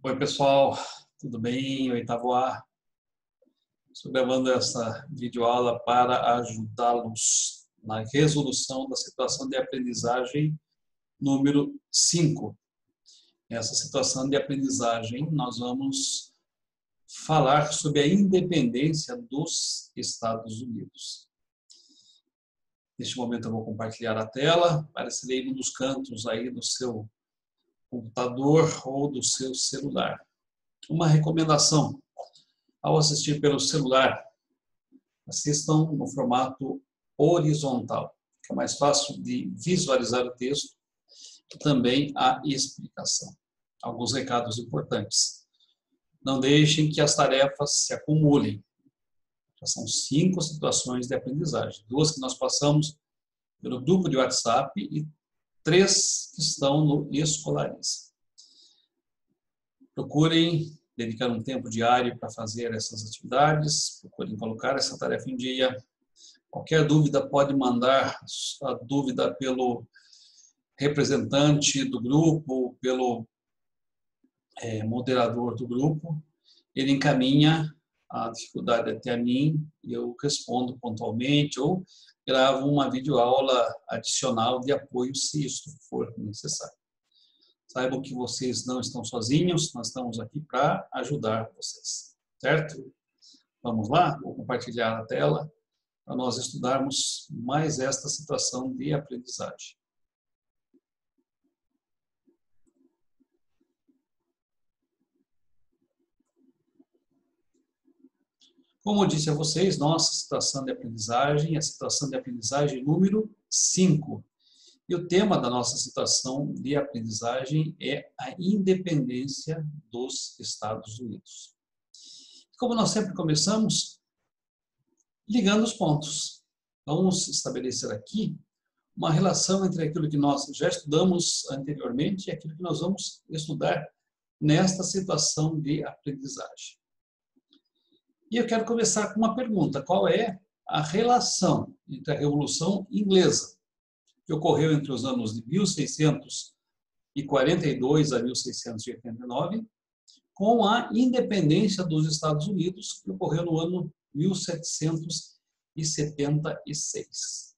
Oi, pessoal, tudo bem? Oitavo A. Estou gravando essa videoaula para ajudá-los na resolução da situação de aprendizagem número 5. Nessa situação de aprendizagem, nós vamos falar sobre a independência dos Estados Unidos. Neste momento eu vou compartilhar a tela, aparecerei em um dos cantos aí do seu computador ou do seu celular. Uma recomendação: ao assistir pelo celular, assistam no formato horizontal, que é mais fácil de visualizar o texto e também a explicação. Alguns recados importantes. Não deixem que as tarefas se acumulem. Já são 5 situações de aprendizagem. 2 que nós passamos pelo grupo de WhatsApp e 3 que estão no Escolariza. Procurem dedicar um tempo diário para fazer essas atividades, procurem colocar essa tarefa em dia. Qualquer dúvida pode mandar a dúvida pelo representante do grupo, pelo moderador do grupo. Ele encaminha a dificuldade até a mim e eu respondo pontualmente ou gravo uma videoaula adicional de apoio se isso for necessário. Saibam que vocês não estão sozinhos, nós estamos aqui para ajudar vocês, certo? Vamos lá? Vou compartilhar a tela para nós estudarmos mais esta situação de aprendizagem. Como eu disse a vocês, nossa situação de aprendizagem é a situação de aprendizagem número 5. E o tema da nossa situação de aprendizagem é a independência dos Estados Unidos. Como nós sempre começamos, ligando os pontos. Vamos estabelecer aqui uma relação entre aquilo que nós já estudamos anteriormente e aquilo que nós vamos estudar nesta situação de aprendizagem. E eu quero começar com uma pergunta: qual é a relação entre a Revolução Inglesa, que ocorreu entre os anos de 1642 a 1689, com a independência dos Estados Unidos, que ocorreu no ano 1776.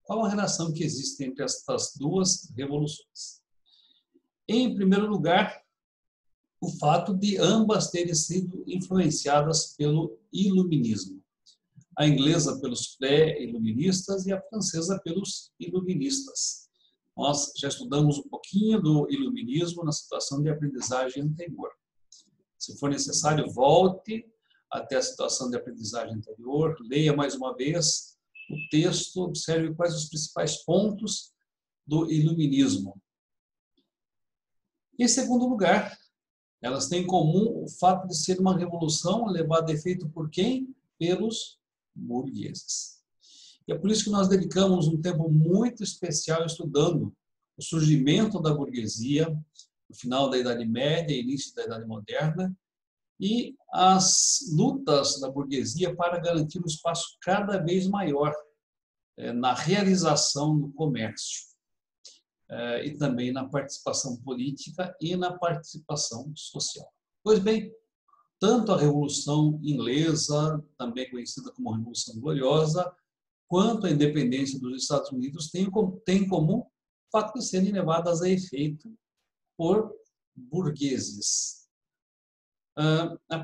Qual a relação que existe entre estas duas revoluções? Em primeiro lugar, o fato de ambas terem sido influenciadas pelo iluminismo. A inglesa pelos pré-iluministas e a francesa pelos iluministas. Nós já estudamos um pouquinho do iluminismo na situação de aprendizagem anterior. Se for necessário, volte até a situação de aprendizagem anterior, leia mais uma vez o texto, observe quais os principais pontos do iluminismo. Em segundo lugar, elas têm em comum o fato de ser uma revolução levada a efeito por quem? Pelos burgueses. E é por isso que nós dedicamos um tempo muito especial estudando o surgimento da burguesia, no final da Idade Média e início da Idade Moderna, e as lutas da burguesia para garantir um espaço cada vez maior na realização do comércio. E também na participação política e na participação social. Pois bem, tanto a Revolução Inglesa, também conhecida como Revolução Gloriosa, quanto a independência dos Estados Unidos têm em comum o fato de serem levadas a efeito por burgueses. A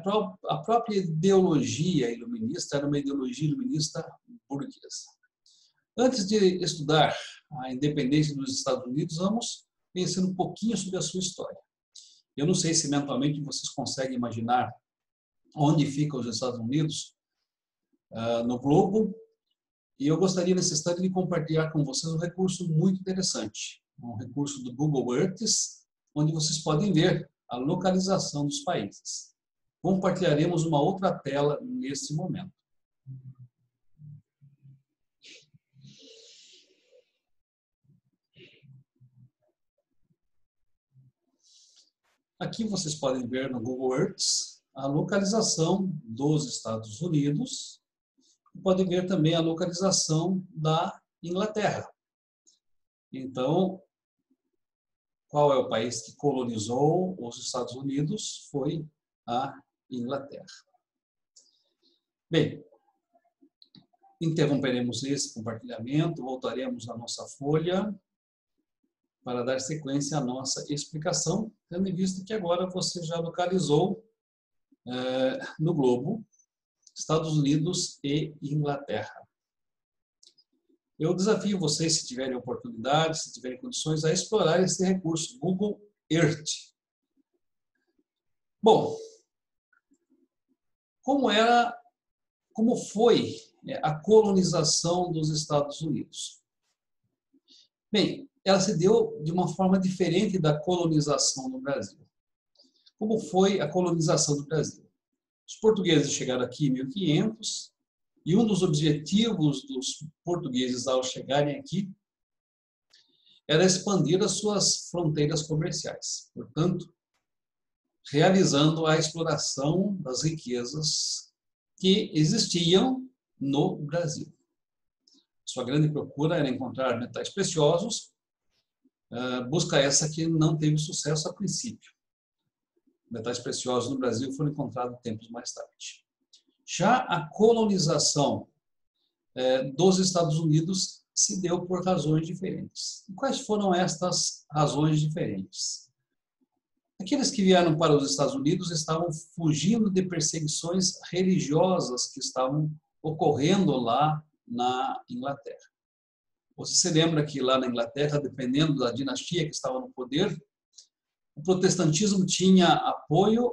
própria ideologia iluminista era uma ideologia iluminista burguesa. Antes de estudar a independência dos Estados Unidos, vamos conhecer um pouquinho sobre a sua história. Eu não sei se mentalmente vocês conseguem imaginar onde ficam os Estados Unidos no globo, e eu gostaria nesse instante de compartilhar com vocês um recurso muito interessante, um recurso do Google Earth, onde vocês podem ver a localização dos países. Compartilharemos uma outra tela nesse momento. Aqui vocês podem ver no Google Earth a localização dos Estados Unidos e podem ver também a localização da Inglaterra. Então, qual é o país que colonizou os Estados Unidos? Foi a Inglaterra. Bem, interromperemos esse compartilhamento, voltaremos à nossa folha para dar sequência à nossa explicação, tendo em vista que agora você já localizou no globo Estados Unidos e Inglaterra. Eu desafio vocês, se tiverem oportunidade, se tiverem condições, a explorar esse recurso, Google Earth. Bom, como foi a colonização dos Estados Unidos? Bem, ela se deu de uma forma diferente da colonização no Brasil. Como foi a colonização do Brasil? Os portugueses chegaram aqui em 1500, e um dos objetivos dos portugueses ao chegarem aqui era expandir as suas fronteiras comerciais. Portanto, realizando a exploração das riquezas que existiam no Brasil. Sua grande procura era encontrar metais preciosos, busca essa que não teve sucesso a princípio. Metais preciosos no Brasil foram encontrados tempos mais tarde. Já a colonização dos Estados Unidos se deu por razões diferentes. E quais foram estas razões diferentes? Aqueles que vieram para os Estados Unidos estavam fugindo de perseguições religiosas que estavam ocorrendo lá na Inglaterra. Você se lembra que lá na Inglaterra, dependendo da dinastia que estava no poder, o protestantismo tinha apoio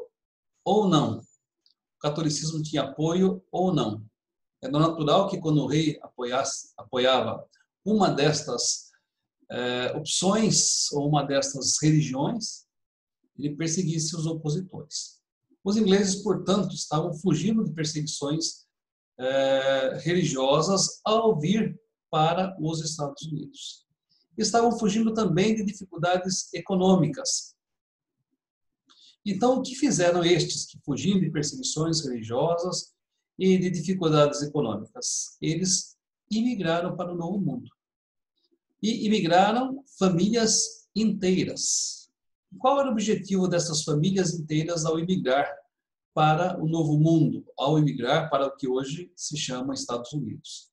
ou não? O catolicismo tinha apoio ou não? É natural que quando o rei apoiava uma destas opções ou uma destas religiões, ele perseguisse os opositores. Os ingleses, portanto, estavam fugindo de perseguições religiosas ao vir para os Estados Unidos. Estavam fugindo também de dificuldades econômicas. Então, o que fizeram estes que fugiam de perseguições religiosas e de dificuldades econômicas? Eles imigraram para o Novo Mundo. E imigraram famílias inteiras. Qual era o objetivo dessas famílias inteiras ao imigrar para o Novo Mundo, ao imigrar para o que hoje se chama Estados Unidos?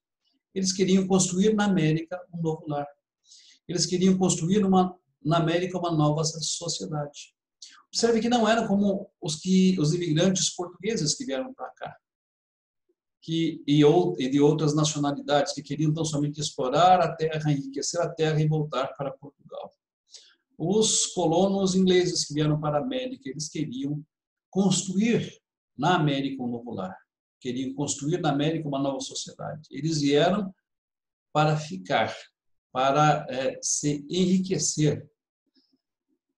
Eles queriam construir na América um novo lar. Eles queriam construir na América uma nova sociedade. Observe que não eram como os imigrantes portugueses que vieram para cá, e de outras nacionalidades que queriam tão somente explorar a terra, enriquecer a terra e voltar para Portugal. Os colonos ingleses que vieram para a América, eles queriam construir na América um novo lar, queriam construir na América uma nova sociedade. Eles vieram para ficar, para se enriquecer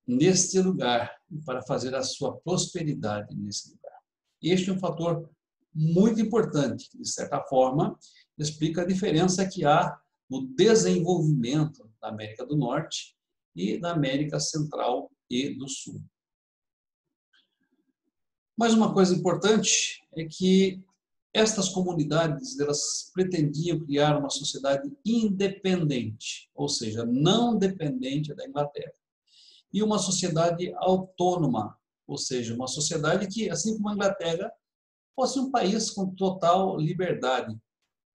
neste lugar, para fazer a sua prosperidade nesse lugar. Este é um fator muito importante, que, de certa forma, explica a diferença que há no desenvolvimento da América do Norte e da América Central e do Sul. Mas uma coisa importante é que estas comunidades, elas pretendiam criar uma sociedade independente, ou seja, não dependente da Inglaterra. E uma sociedade autônoma, ou seja, uma sociedade que, assim como a Inglaterra, fosse um país com total liberdade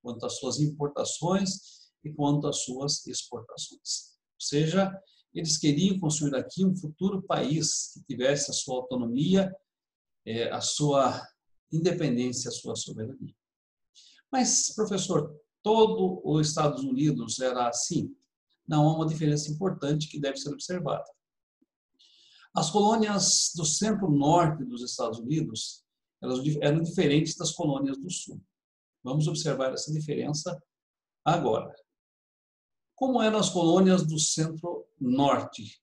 quanto às suas importações e quanto às suas exportações. Ou seja, eles queriam construir aqui um futuro país que tivesse a sua autonomia, a sua independência, a sua soberania. Mas, professor, todo os Estados Unidos era assim? Não, há uma diferença importante que deve ser observada. As colônias do centro-norte dos Estados Unidos elas eram diferentes das colônias do sul. Vamos observar essa diferença agora. Como eram as colônias do centro-norte?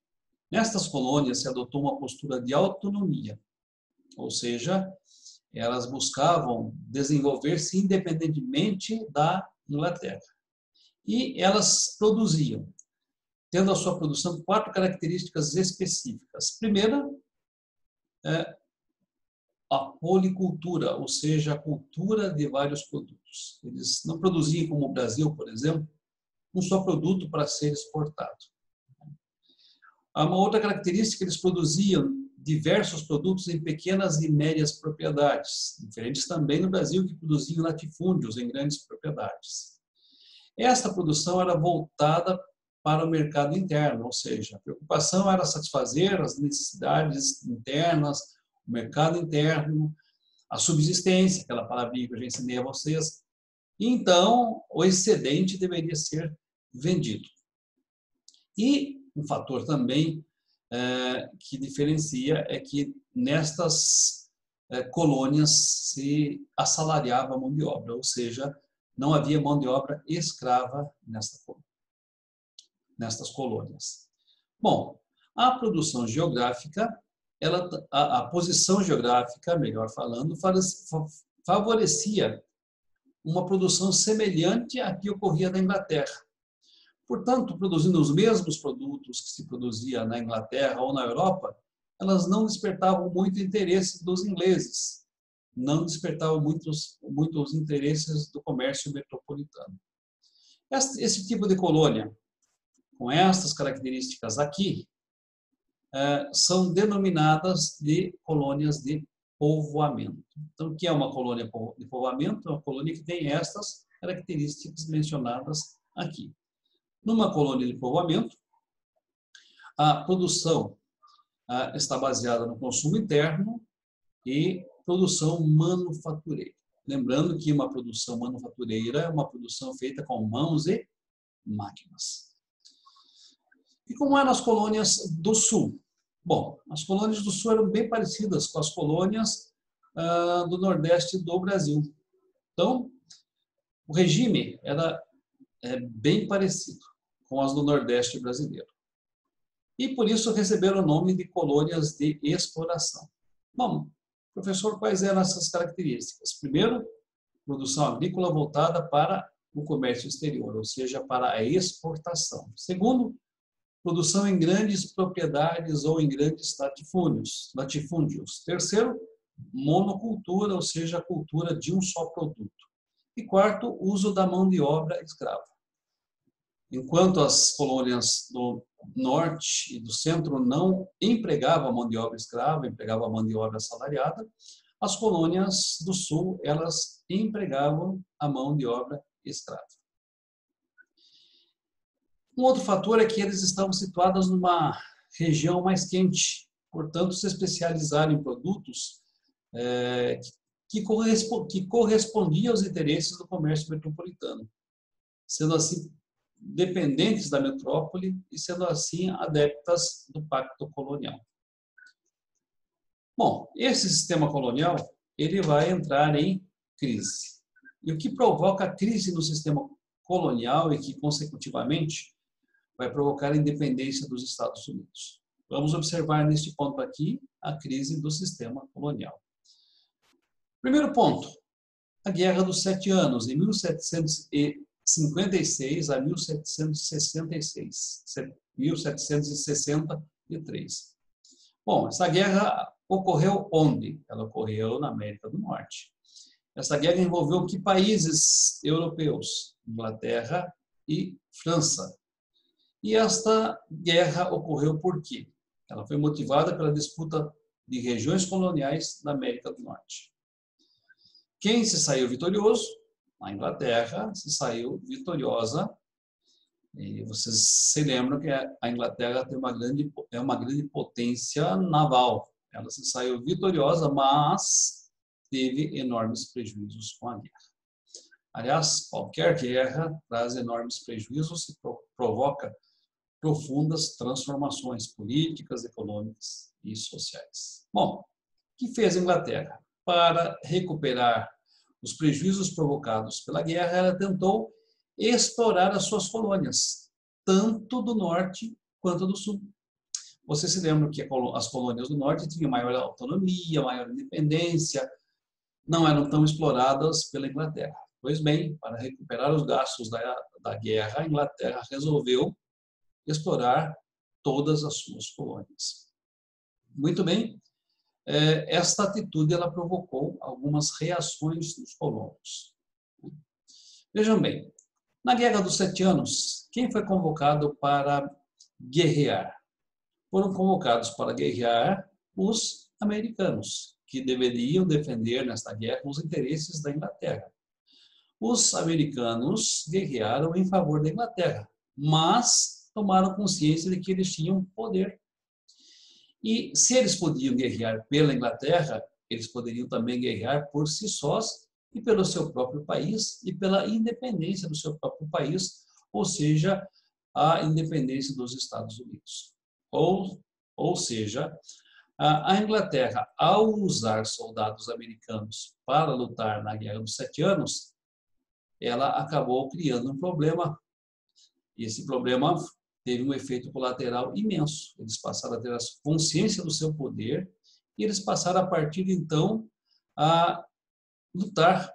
Nestas colônias se adotou uma postura de autonomia, ou seja, elas buscavam desenvolver-se independentemente da Inglaterra. E elas produziam, tendo a sua produção 4 características específicas. Primeira, a policultura, ou seja, a cultura de vários produtos. Eles não produziam, como o Brasil, por exemplo, um só produto para ser exportado. Uma outra característica, eles produziam diversos produtos em pequenas e médias propriedades, diferentes também no Brasil, que produziam latifúndios em grandes propriedades. Esta produção era voltada para o mercado interno, ou seja, a preocupação era satisfazer as necessidades internas, o mercado interno, a subsistência, aquela palavrinha que eu já ensinei a vocês. Então, o excedente deveria ser vendido. E um fator também que diferencia é que nestas colônias se assalariava a mão de obra, ou seja, não havia mão de obra escrava nestas colônias. Bom, a produção geográfica, a posição geográfica, melhor falando, favorecia uma produção semelhante à que ocorria na Inglaterra. Portanto, produzindo os mesmos produtos que se produzia na Inglaterra ou na Europa, elas não despertavam muito interesse dos ingleses, não despertavam muito os interesses do comércio metropolitano. Esse tipo de colônia, com estas características aqui, são denominadas de colônias de povoamento. Então, o que é uma colônia de povoamento? É uma colônia que tem estas características mencionadas aqui. Numa colônia de povoamento, a produção está baseada no consumo interno e produção manufatureira. Lembrando que uma produção manufatureira é uma produção feita com mãos e máquinas. E como eram as colônias do Sul? Bom, as colônias do Sul eram bem parecidas com as colônias do Nordeste do Brasil. Então, o regime era bem parecido com as do Nordeste brasileiro. E por isso receberam o nome de colônias de exploração. Bom, professor, quais eram essas características? Primeiro, produção agrícola voltada para o comércio exterior, ou seja, para a exportação. Segundo, produção em grandes propriedades ou em grandes latifúndios. Terceiro, monocultura, ou seja, a cultura de um só produto. E quarto, uso da mão de obra escrava. Enquanto as colônias do norte e do centro não empregavam a mão de obra escrava, empregavam a mão de obra assalariada, as colônias do sul, elas empregavam a mão de obra escrava. Um outro fator é que eles estavam situados numa região mais quente, portanto, se especializaram em produtos que correspondiam aos interesses do comércio metropolitano, sendo assim dependentes da metrópole e sendo assim adeptas do pacto colonial. Bom, esse sistema colonial ele vai entrar em crise. E o que provoca a crise no sistema colonial e que, consecutivamente, vai provocar a independência dos Estados Unidos. Vamos observar neste ponto aqui a crise do sistema colonial. Primeiro ponto, a Guerra dos 7 Anos, em 1756 a 1763. Bom, essa guerra ocorreu onde? Ela ocorreu na América do Norte. Essa guerra envolveu que países europeus? Inglaterra e França. E esta guerra ocorreu por quê? Ela foi motivada pela disputa de regiões coloniais da América do Norte. Quem se saiu vitorioso? A Inglaterra se saiu vitoriosa. E vocês se lembram que a Inglaterra é uma grande potência naval. Ela se saiu vitoriosa, mas teve enormes prejuízos com a guerra. Aliás, qualquer guerra traz enormes prejuízos e provoca profundas transformações políticas, econômicas e sociais. Bom, o que fez a Inglaterra? Para recuperar os prejuízos provocados pela guerra, ela tentou explorar as suas colônias, tanto do norte quanto do sul. Você se lembra que as colônias do norte tinham maior autonomia, maior independência, não eram tão exploradas pela Inglaterra. Pois bem, para recuperar os gastos da guerra, a Inglaterra resolveu explorar todas as suas colônias. Muito bem, esta atitude ela provocou algumas reações dos colonos. Vejam bem, na Guerra dos 7 Anos, quem foi convocado para guerrear? foram convocados para guerrear os americanos, que deveriam defender nesta guerra os interesses da Inglaterra. Os americanos guerrearam em favor da Inglaterra, mas tomaram consciência de que eles tinham poder. E se eles podiam guerrear pela Inglaterra, eles poderiam também guerrear por si sós e pelo seu próprio país e pela independência do seu próprio país, ou seja, a independência dos Estados Unidos. Ou seja, a Inglaterra, ao usar soldados americanos para lutar na Guerra dos 7 Anos, ela acabou criando um problema. E esse problema teve um efeito colateral imenso. Eles passaram a ter a consciência do seu poder e eles passaram, a partir de então, a lutar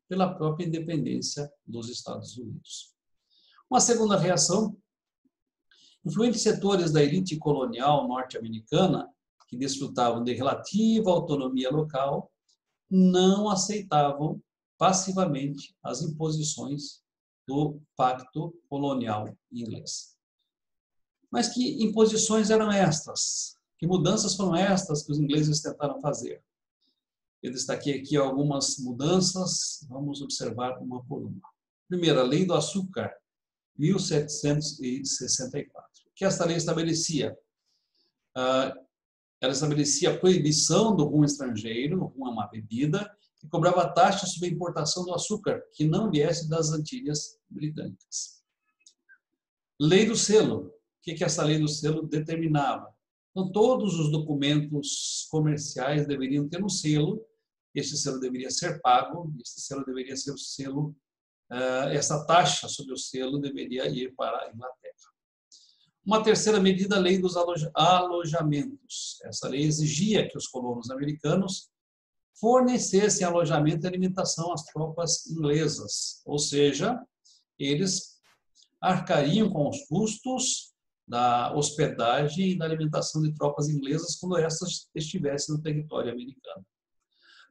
pela própria independência dos Estados Unidos. Uma segunda reação: influentes setores da elite colonial norte-americana, que desfrutavam de relativa autonomia local, não aceitavam passivamente as imposições do Pacto Colonial Inglês. Mas que imposições eram estas? Que mudanças foram estas que os ingleses tentaram fazer? Eu destaquei aqui algumas mudanças, vamos observar uma por uma. Primeiro, a Lei do Açúcar, 1764. O que esta lei estabelecia? Ela estabelecia a proibição do rum estrangeiro, o rum é uma bebida, que cobrava taxa sobre a importação do açúcar, que não viesse das Antilhas Britânicas. Lei do selo. O que essa lei do selo determinava? Então, todos os documentos comerciais deveriam ter um selo, esse selo deveria ser pago, esse selo deveria ser o selo, essa taxa sobre o selo deveria ir para a Inglaterra. Uma terceira medida, a lei dos alojamentos. Essa lei exigia que os colonos americanos fornecessem alojamento e alimentação às tropas inglesas, ou seja, eles arcariam com os custos da hospedagem e da alimentação de tropas inglesas quando estas estivessem no território americano.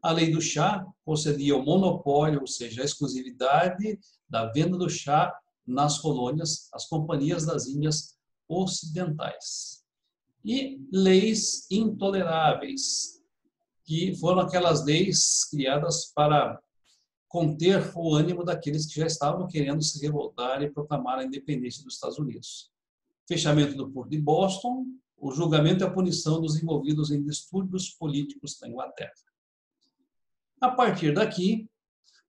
A lei do chá concedia o monopólio, ou seja, a exclusividade da venda do chá nas colônias, às companhias das Índias Ocidentais. E leis intoleráveis, que foram aquelas leis criadas para conter o ânimo daqueles que já estavam querendo se revoltar e proclamar a independência dos Estados Unidos. Fechamento do Porto de Boston, o julgamento e a punição dos envolvidos em distúrbios políticos na Inglaterra. A partir daqui,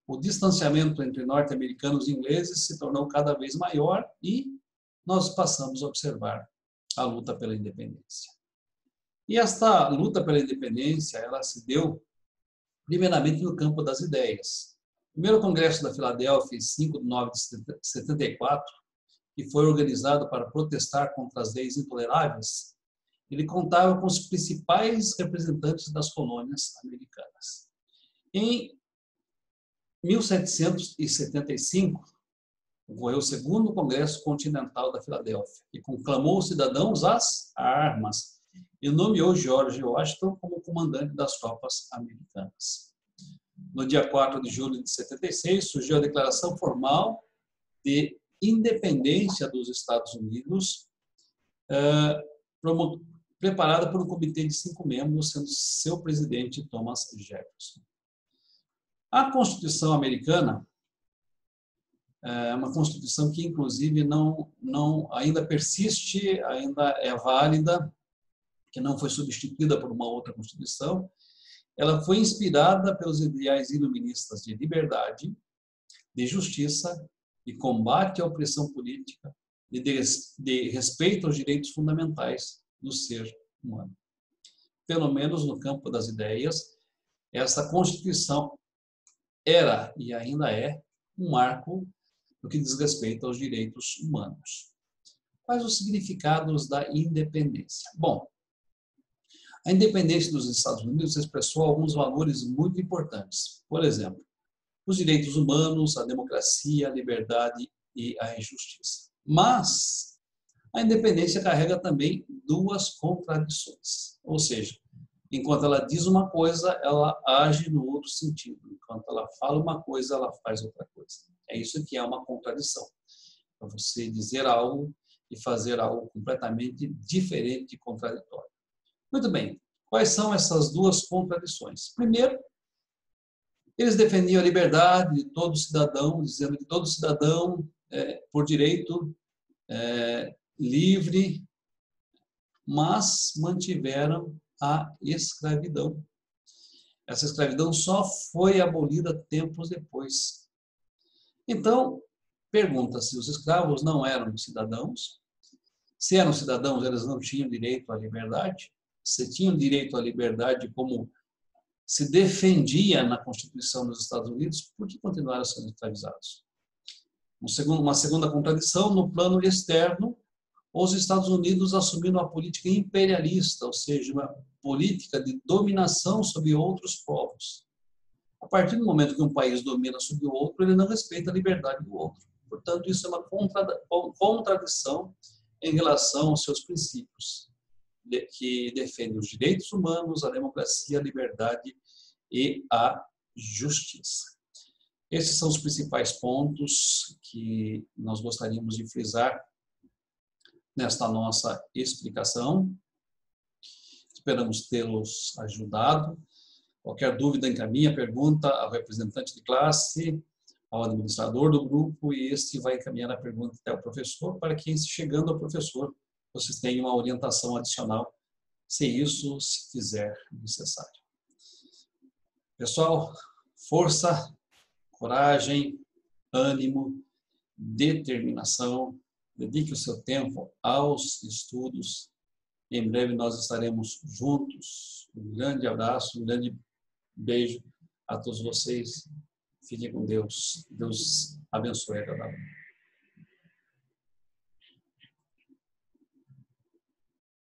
o distanciamento entre norte-americanos e ingleses se tornou cada vez maior e nós passamos a observar a luta pela independência. E esta luta pela independência, ela se deu primeiramente no campo das ideias. O primeiro Congresso da Filadélfia, em 5 de nove de 74, que foi organizado para protestar contra as leis intoleráveis, ele contava com os principais representantes das colônias americanas. Em 1775, ocorreu o segundo Congresso Continental da Filadélfia, que conclamou os cidadãos às armas e nomeou George Washington como comandante das tropas americanas. No dia 4 de julho de 76, surgiu a declaração formal de independência dos Estados Unidos, preparada por um comitê de 5 membros, sendo seu presidente Thomas Jefferson. A Constituição americana é uma Constituição que, inclusive, ainda persiste, ainda é válida, que não foi substituída por uma outra Constituição. Ela foi inspirada pelos ideais iluministas de liberdade, de justiça, de combate à opressão política e de respeito aos direitos fundamentais do ser humano. Pelo menos no campo das ideias, essa Constituição era e ainda é um marco no que diz respeito aos direitos humanos. Quais os significados da independência? Bom, a independência dos Estados Unidos expressou alguns valores muito importantes. Por exemplo, os direitos humanos, a democracia, a liberdade e a injustiça. Mas a independência carrega também duas contradições. Ou seja, enquanto ela diz uma coisa, ela age no outro sentido. Enquanto ela fala uma coisa, ela faz outra coisa. É isso que é uma contradição. É você dizer algo e fazer algo completamente diferente e contraditório. Muito bem, quais são essas duas contradições? Primeiro, eles defendiam a liberdade de todo cidadão, dizendo que todo cidadão, por direito, livre, mas mantiveram a escravidão. Essa escravidão só foi abolida tempos depois. Então, pergunta-se, os escravos não eram cidadãos? Se eram cidadãos, eles não tinham direito à liberdade? Se tinham direito à liberdade como se defendia na Constituição dos Estados Unidos, por que continuaram sendo escravizados? Uma segunda contradição, no plano externo, os Estados Unidos assumindo uma política imperialista, ou seja, uma política de dominação sobre outros povos. A partir do momento que um país domina sobre o outro, ele não respeita a liberdade do outro. Portanto, isso é uma contradição em relação aos seus princípios, que defendem os direitos humanos, a democracia, a liberdade e a justiça. Esses são os principais pontos que nós gostaríamos de frisar nesta nossa explicação. Esperamos tê-los ajudado. Qualquer dúvida, encaminhe a pergunta ao representante de classe, ao administrador do grupo, e este vai encaminhar a pergunta até o professor, para que, chegando ao professor, vocês tenham uma orientação adicional, se isso se fizer necessário. Pessoal, força, coragem, ânimo, determinação, dedique o seu tempo aos estudos. Em breve nós estaremos juntos. Um grande abraço, um grande beijo a todos vocês. Fiquem com Deus. Deus abençoe a cada um.